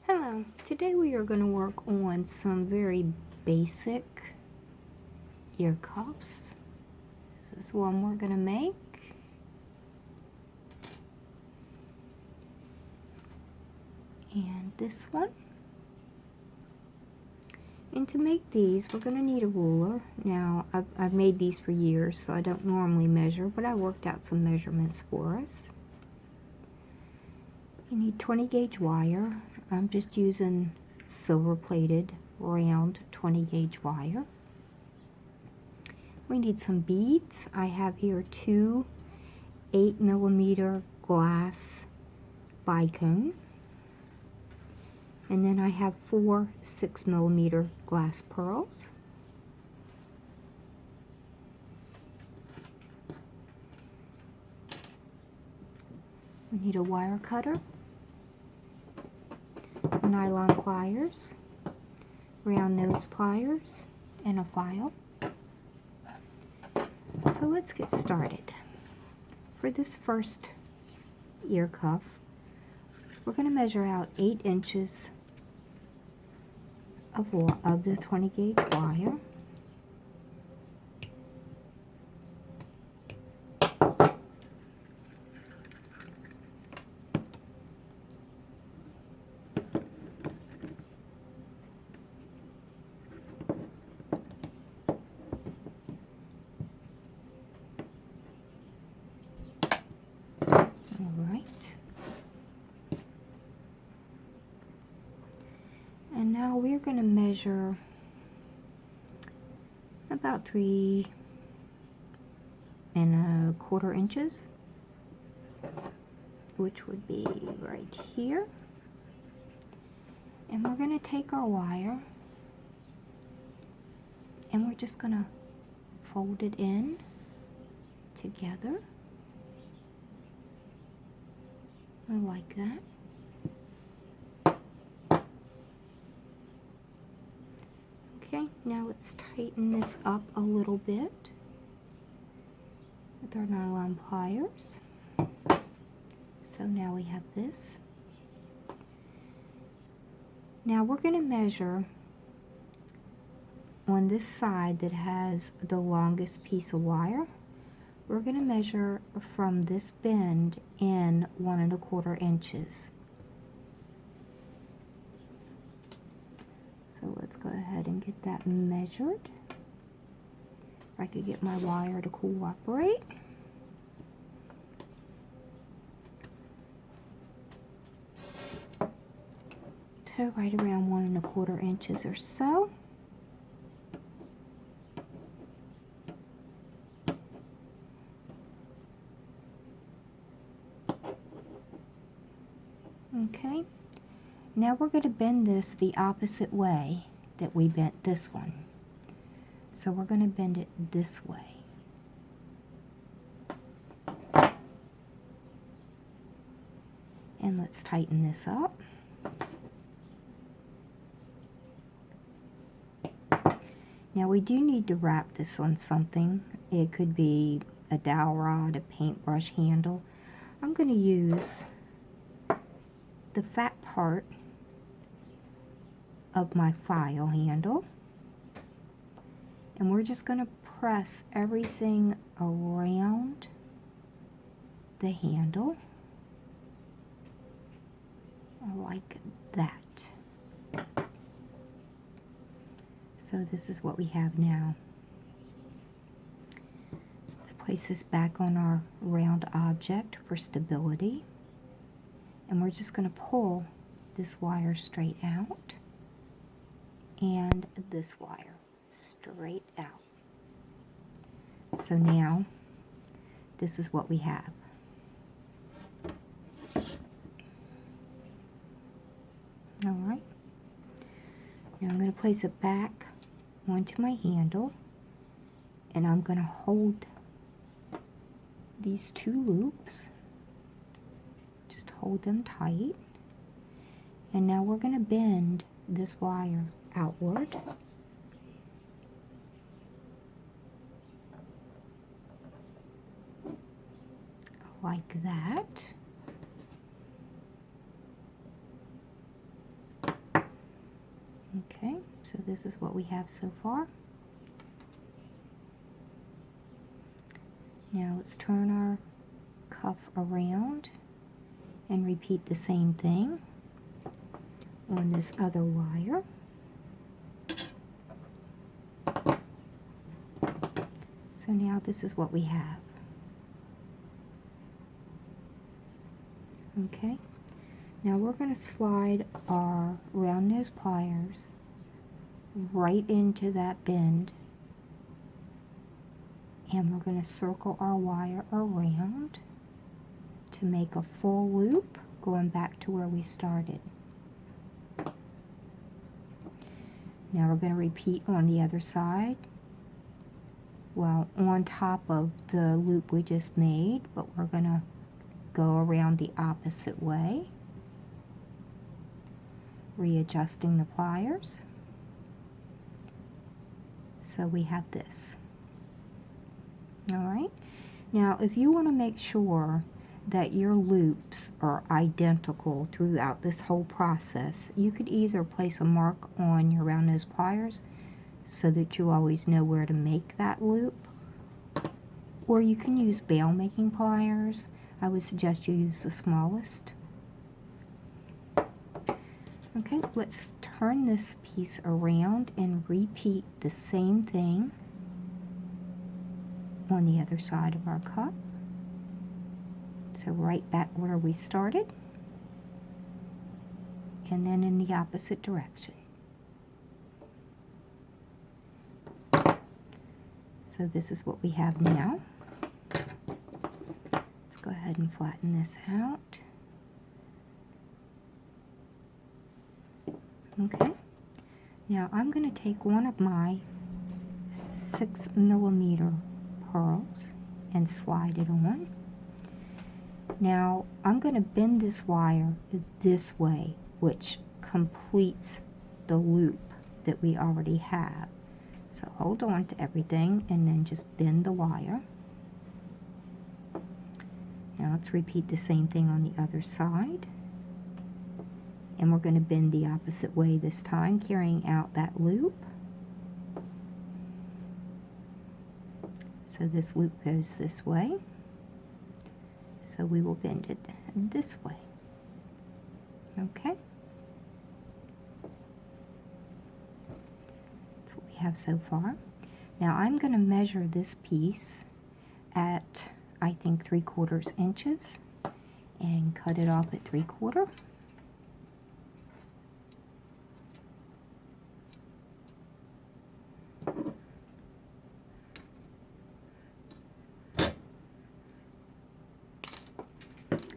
Hello, today we are going to work on some very basic ear cuffs. This is one we're going to make. And this one. And to make these, we're going to need a ruler. Now, I've made these for years, so I don't normally measure, but I worked out some measurements for us. You need 20 gauge wire. I'm just using silver plated round 20 gauge wire. We need some beads. I have here two 8mm glass bicone. And then I have four 6mm glass pearls. We need a wire cutter, nylon pliers, round nose pliers, and a file. So let's get started. For this first ear cuff, we're going to measure out 8 inches of the 20 gauge wire. And now we're going to measure about 3¼ inches, which would be right here. And we're going to take our wire and we're just going to fold it in together, like that. Okay, now let's tighten this up a little bit with our nylon pliers. So now we have this. Now we're going to measure on this side that has the longest piece of wire. We're going to measure from this bend in 1¼ inches. So let's go ahead and get that measured. If I could get my wire to cooperate. So right around 1¼ inches or so. Okay. Now we're going to bend this the opposite way that we bent this one. So we're going to bend it this way. And let's tighten this up. Now we do need to wrap this on something. It could be a dowel rod, a paintbrush handle. I'm going to use the fat part of my file handle, and we're just going to press everything around the handle like that. So this is what we have now. Let's place this back on our round object for stability. And we're just going to pull this wire straight out and this wire straight out. So now this is what we have. Alright. Now I'm going to place it back onto my handle, and I'm going to hold these 2 loops. Just hold them tight. And now we're going to bend this wire outward. Like that. So this is what we have so far. Now let's turn our cuff around and repeat the same thing on this other wire. So now this is what we have. Okay, now we're going to slide our round nose pliers right into that bend, and we're going to circle our wire around to make a full loop going back to where we started. Now we're going to repeat on the other side. Well, on top of the loop we just made, but we're going to go around the opposite way, readjusting the pliers. So we have this. Alright, now if you want to make sure that your loops are identical throughout this whole process, you could either place a mark on your round nose pliers so that you always know where to make that loop, or you can use bail making pliers. I would suggest you use the smallest. Okay, let's turn this piece around and repeat the same thing on the other side of our cup. So right back where we started, and then in the opposite direction. So this is what we have now. Let's go ahead and flatten this out. Okay, now I'm going to take one of my 6mm pearls and slide it on. Now I'm going to bend this wire this way, which completes the loop that we already have. So hold on to everything and then just bend the wire. Now let's repeat the same thing on the other side. And we're going to bend the opposite way this time, carrying out that loop. So this loop goes this way. So we will bend it this way. Okay? That's what we have so far. Now I'm going to measure this piece at, I think, 3/4 inches and cut it off at 3/4.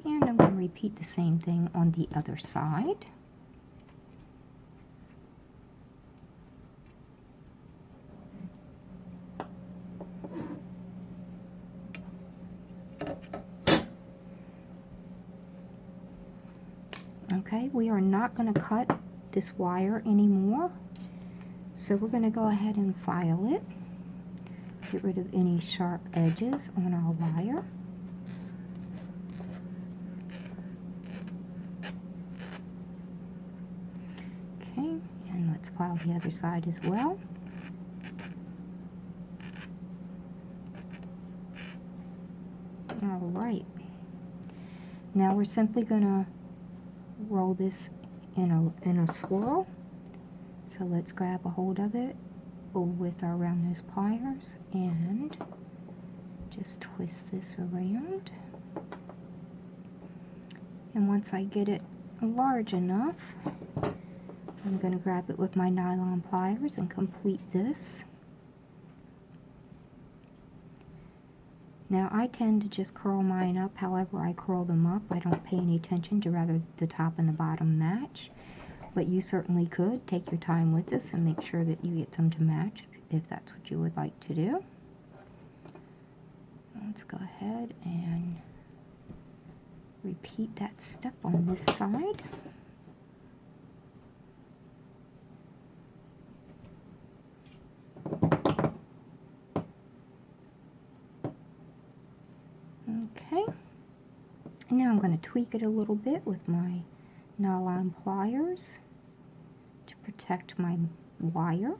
And I'm going to repeat the same thing on the other side. Okay, we are not going to cut this wire anymore, so we're going to go ahead and file it. Get rid of any sharp edges on our wire. Okay, and let's file the other side as well. All right, now we're simply going to roll this in a swirl. So let's grab a hold of it with our round nose pliers and just twist this around. And once I get it large enough, I'm going to grab it with my nylon pliers and complete this. Now I tend to just curl mine up however I curl them up. I don't pay any attention to rather the top and the bottom match. But you certainly could take your time with this and make sure that you get them to match if that's what you would like to do. Let's go ahead and repeat that step on this side. Okay, now I'm going to tweak it a little bit with my nylon pliers to protect my wire.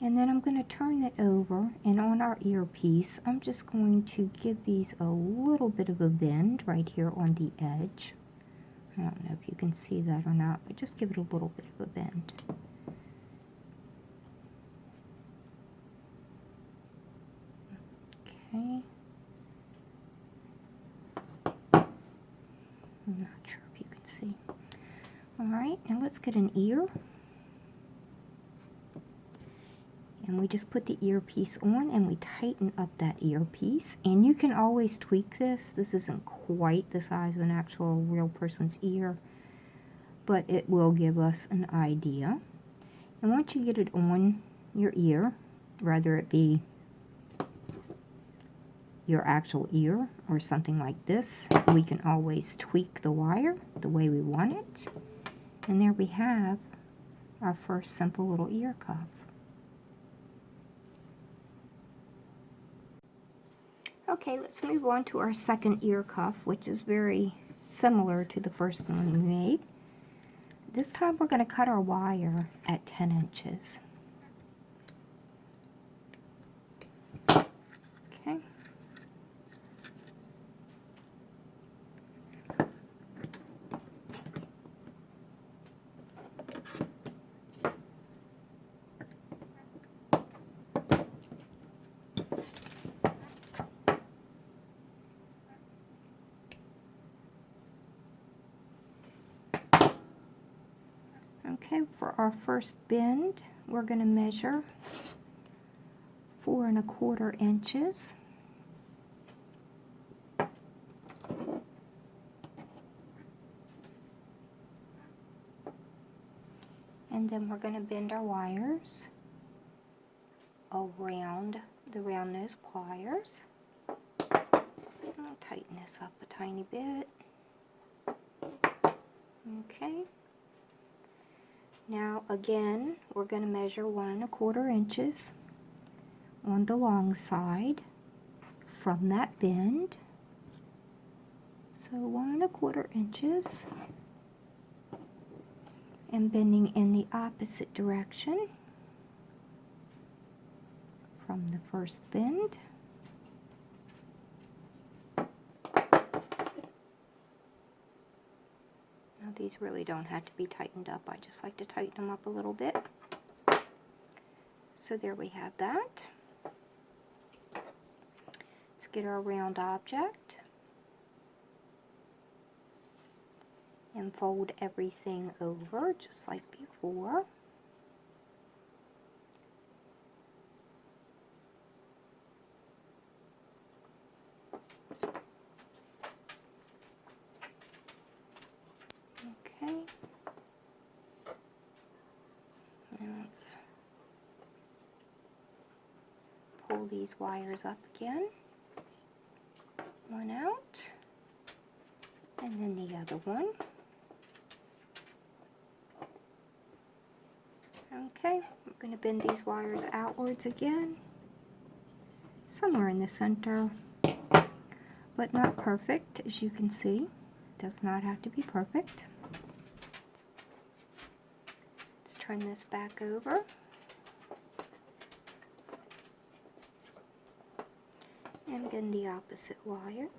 And then I'm going to turn it over, and on our earpiece, I'm just going to give these a little bit of a bend right here on the edge. I don't know if you can see that or not, but just give it a little bit of a bend. Okay. I'm not sure if you can see. Alright, now let's get an ear. And we just put the earpiece on and we tighten up that earpiece. And you can always tweak this. This isn't quite the size of an actual real person's ear, but it will give us an idea. And once you get it on your ear, whether it be your actual ear or something like this, we can always tweak the wire the way we want it. And there we have our first simple little ear cuff. Okay, let's move on to our second ear cuff, which is very similar to the first one we made. This time we're going to cut our wire at 10 inches. Okay. Okay, for our first bend, we're going to measure 4 1/4 inches. And then we're going to bend our wires around the round nose pliers. I'll tighten this up a tiny bit. Okay. Now again, we're going to measure 1 1/4 inches on the long side from that bend. So 1 1/4 inches, and bending in the opposite direction from the first bend. Now these really don't have to be tightened up. I just like to tighten them up a little bit. So there we have that. Let's get our round object and fold everything over just like before. Okay. Now let's pull these wires up again. One out, and then the other one. Okay, we're going to bend these wires outwards again, somewhere in the center, but not perfect, as you can see. It does not have to be perfect. Let's turn this back over. And bend the opposite wire.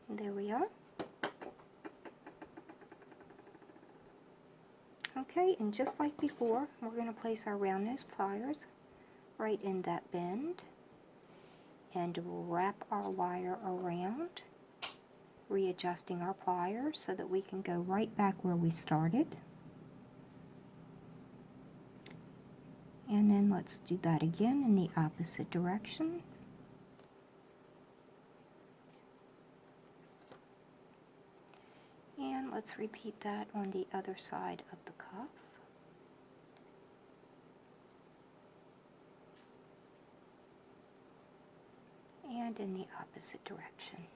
There we are. Okay, and just like before, we're going to place our round nose pliers right in that bend and wrap our wire around, readjusting our pliers so that we can go right back where we started. And then let's do that again in the opposite direction. And let's repeat that on the other side of the cuff. And in the opposite direction.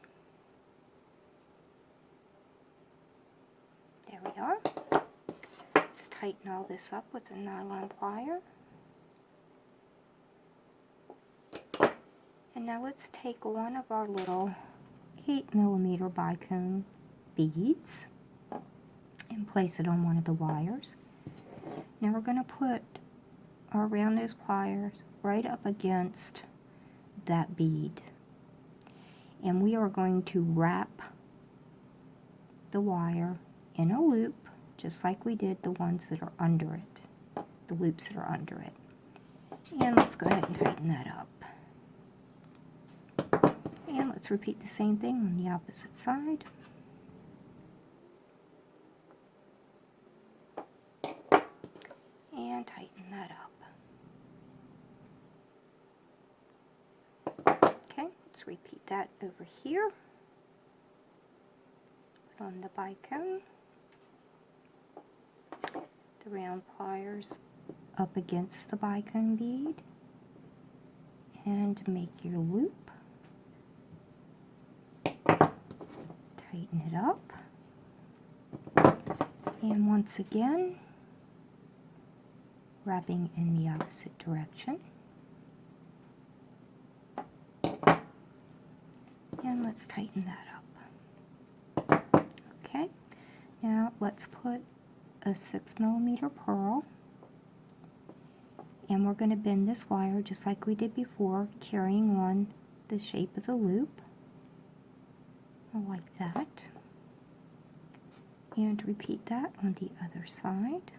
There we are. Let's tighten all this up with a nylon plier. And now let's take one of our little 8mm bicone beads and place it on one of the wires. Now we're going to put our round nose pliers right up against that bead, and we are going to wrap the wire in a loop just like we did the ones that are under it, the loops that are under it. And let's go ahead and tighten that up. And let's repeat the same thing on the opposite side. And tighten that up. Okay, let's repeat that over here. Put on the bicone. The round pliers up against the bicone bead. And make your loop. Tighten it up. And once again, wrapping in the opposite direction. And let's tighten that up. Okay, now let's put a 6mm pearl, and we're going to bend this wire just like we did before, carrying on the shape of the loop, like that. And repeat that on the other side.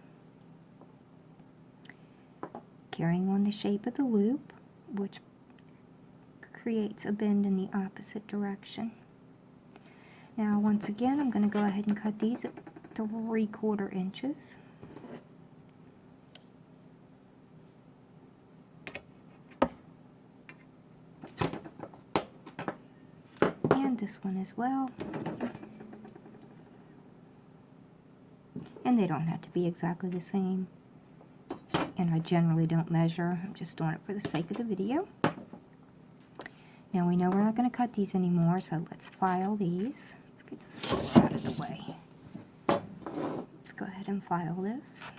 Carrying on the shape of the loop, which creates a bend in the opposite direction. Now once again, I'm going to go ahead and cut these at 3/4 inches. And this one as well. And they don't have to be exactly the same. And I generally don't measure. I'm just doing it for the sake of the video. Now we know we're not going to cut these anymore, so let's file these. Let's get this roll out of the way. Let's go ahead and file this.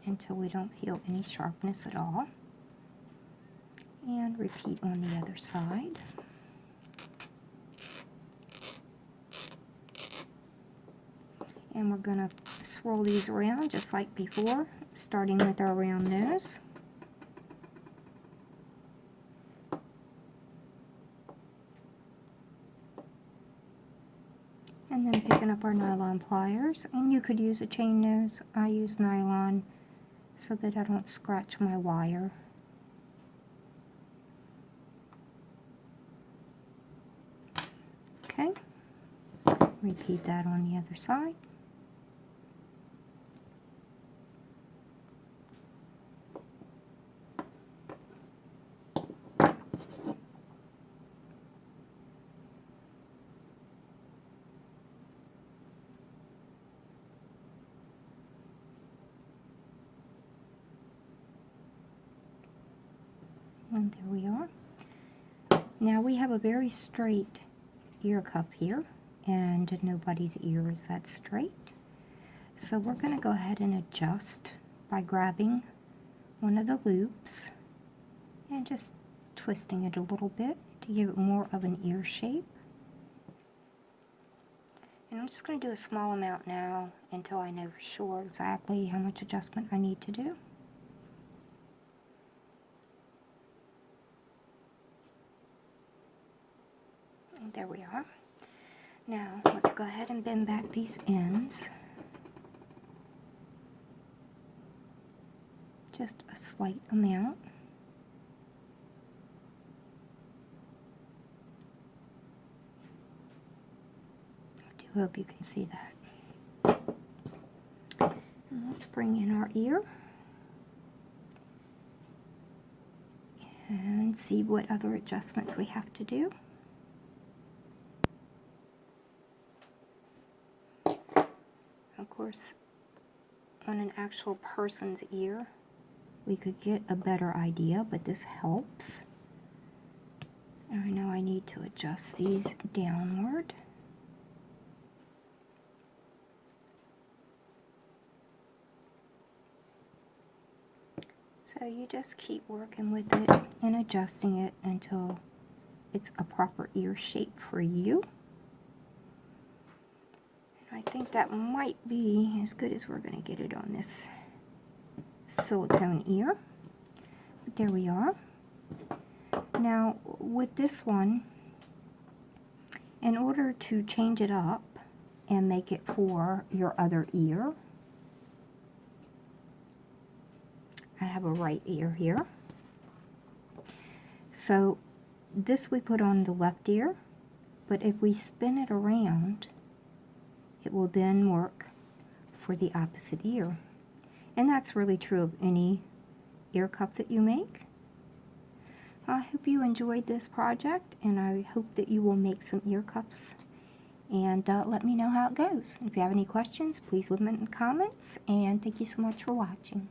Until we don't feel any sharpness at all. And repeat on the other side. And we're going to swirl these around just like before, starting with our round nose. And then picking up our nylon pliers, and you could use a chain nose. I use nylon so that I don't scratch my wire. Okay, repeat that on the other side. And there we are. Now we have a very straight ear cuff here, and nobody's ear is that straight. So we're going to go ahead and adjust by grabbing one of the loops and just twisting it a little bit to give it more of an ear shape. And I'm just going to do a small amount now until I know for sure exactly how much adjustment I need to do. And there we are. Now let's go ahead and bend back these ends. Just a slight amount. I do hope you can see that. And let's bring in our ear and see what other adjustments we have to do. Of course, on an actual person's ear, we could get a better idea, but this helps. And I know I need to adjust these downward. So you just keep working with it and adjusting it until it's a proper ear shape for you. I think that might be as good as we're going to get it on this silicone ear. But there we are. Now with this one, in order to change it up and make it for your other ear, I have a right ear here. So this we put on the left ear, but if we spin it around, it will then work for the opposite ear. And that's really true of any ear cup that you make. I hope you enjoyed this project, and I hope that you will make some ear cups and let me know how it goes. If you have any questions, please leave them in the comments, and thank you so much for watching.